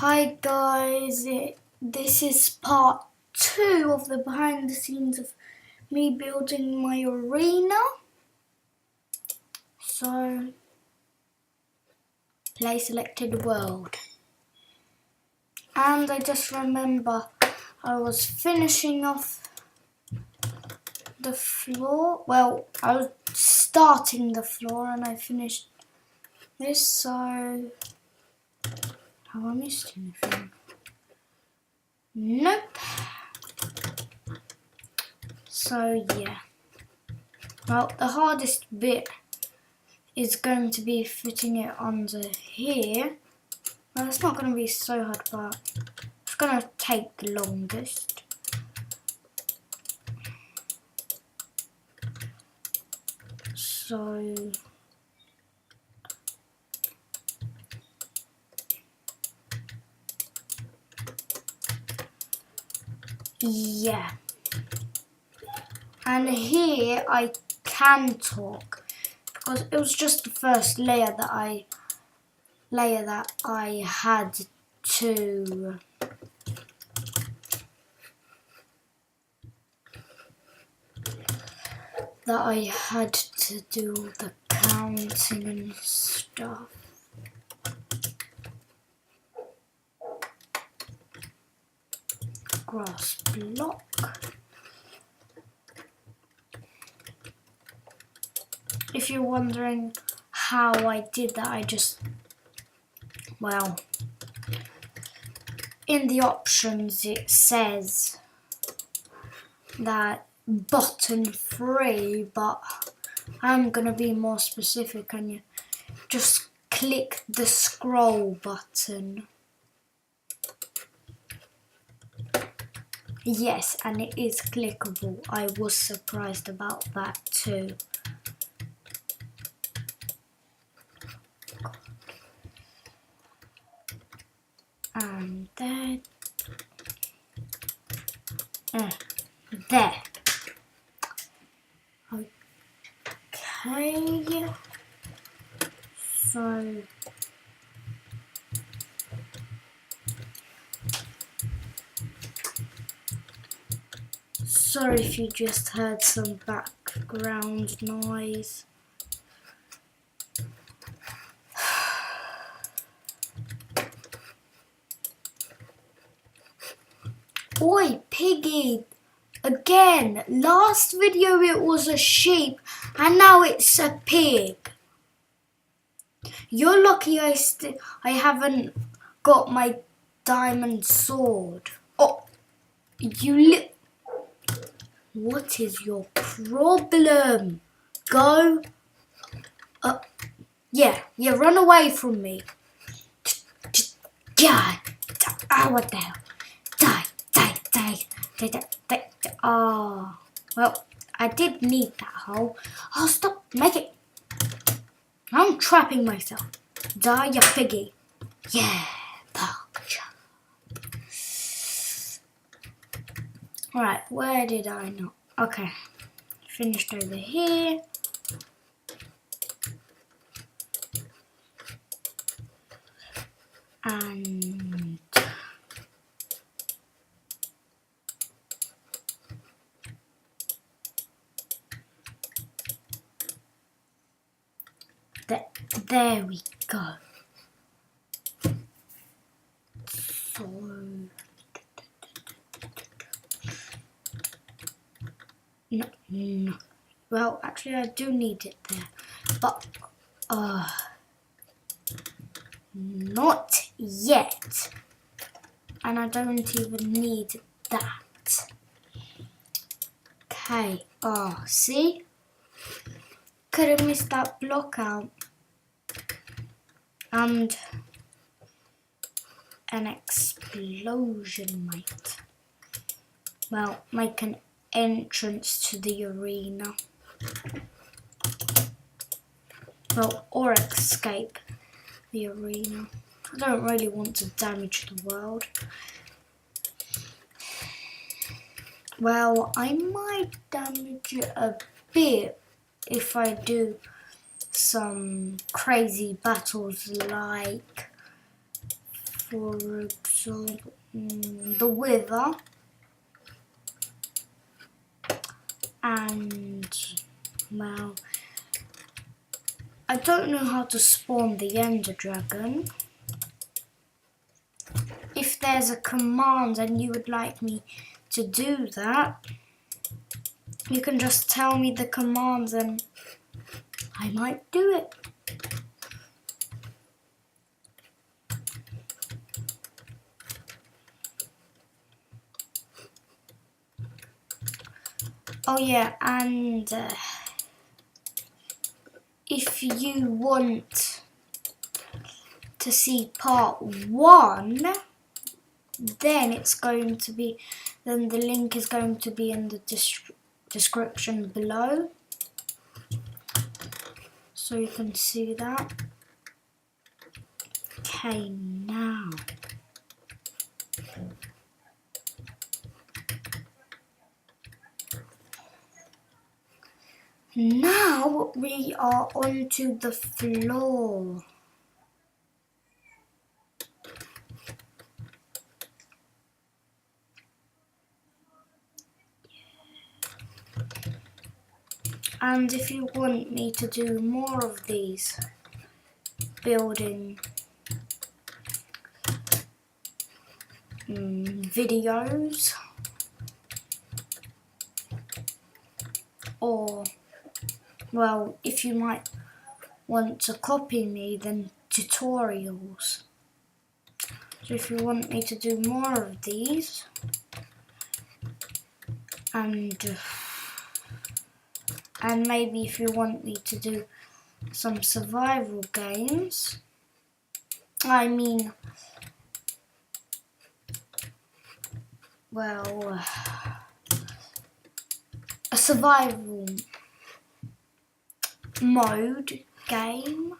Hi guys, this is part 2 of the behind the scenes of me building my arena. So, play selected world. And I just remember I was finishing off the floor. Well, I was starting the floor and I finished this, so have I missed anything? Nope. So yeah. Well, the hardest bit is going to be fitting it under here. Well, it's not going to be so hard, but it's going to take the longest. So yeah. And here I can talk because it was just the first layer that I had to do the counting and stuff. Grass block. If you're wondering how I did that, well, in the options it says that button 3, but I'm gonna be more specific and you just click the scroll button. Yes, and it is clickable. I was surprised about that too. And there. There. Okay. So. Sorry if you just heard some background noise. Oi, piggy! Again, last video it was a sheep and now it's a pig. You're lucky I haven't got my diamond sword. Oh, what is your problem? Go. Yeah, run away from me. Die. What the hell? Die. Oh, well, I did need that hole. Oh, stop, make it. I'm trapping myself. Die, you piggy. Yeah, bark chop. Right, where did I not? Okay, finished over here. And there we go. So no. Well, actually, I do need it there, but not yet. And I don't even need that. Okay. Oh, see? Could have missed that block out. And an explosion might, well, make an entrance to the arena. Well, or escape the arena. I don't really want to damage the world. Well, I might damage it a bit if I do some crazy battles like For example, the Wither. And, well, I don't know how to spawn the Ender Dragon. If there's a command and you would like me to do that, you can just tell me the commands and I might do it. Oh yeah, and if you want to see part 1, then the link is going to be in the description below, so you can see that. Okay, now we are onto the floor. And if you want me to do more of these building videos, or, well, if you might want to copy me, then tutorials. So if you want me to do more of these, and maybe if you want me to do some survival games, I mean, well, a survival mode game,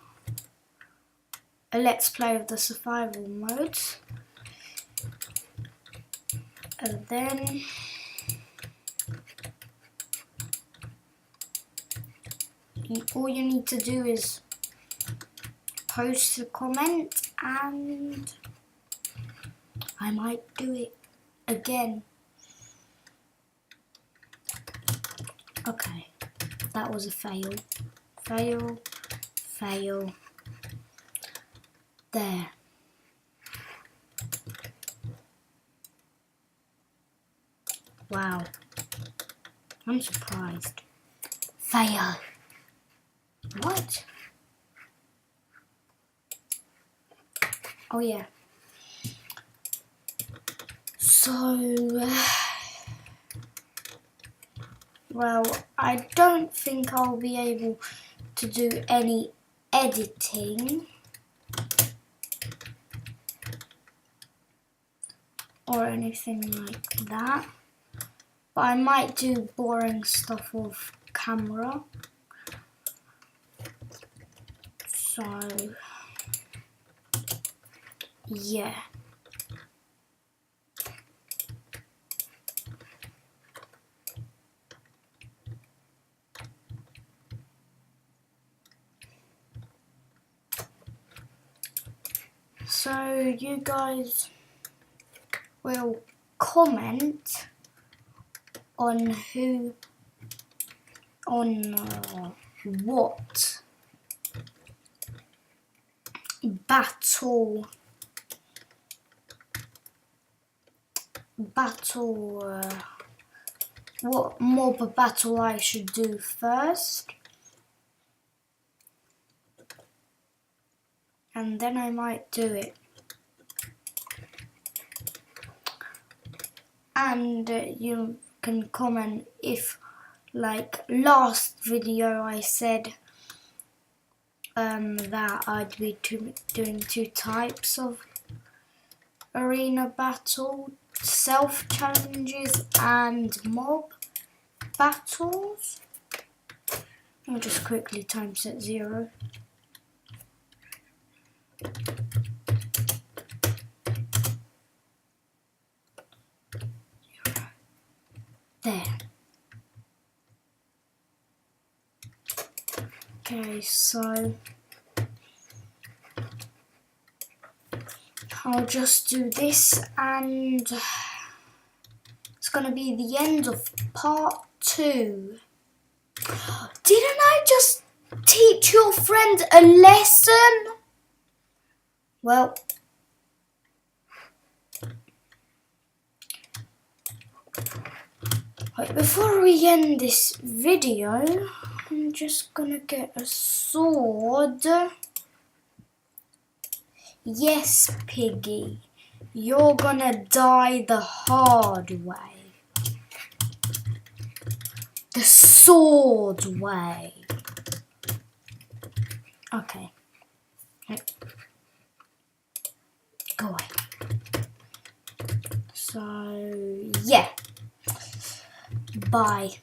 a let's play of the survival modes, and then all you need to do is post a comment and I might do it again. Okay, that was a fail. Fail. There. Wow. I'm surprised. Fail. What? Oh yeah. So, well, I don't think I'll be able to do any editing or anything like that, but I might do boring stuff off camera. So, yeah. So you guys will comment on what battle what mob battle I should do first, and then I might do it. And you can comment if, like last video I said that I'd be doing 2 types of arena battle, self challenges and mob battles. I'll just quickly time set 0. There. Okay, so I'll just do this, and it's gonna be the end of part 2. Didn't I just teach your friend a lesson? Well, right, before we end this video, I'm just gonna get a sword. Yes, Piggy, you're gonna die the hard way. The sword way. Okay. Go away. So, yeah. Bye.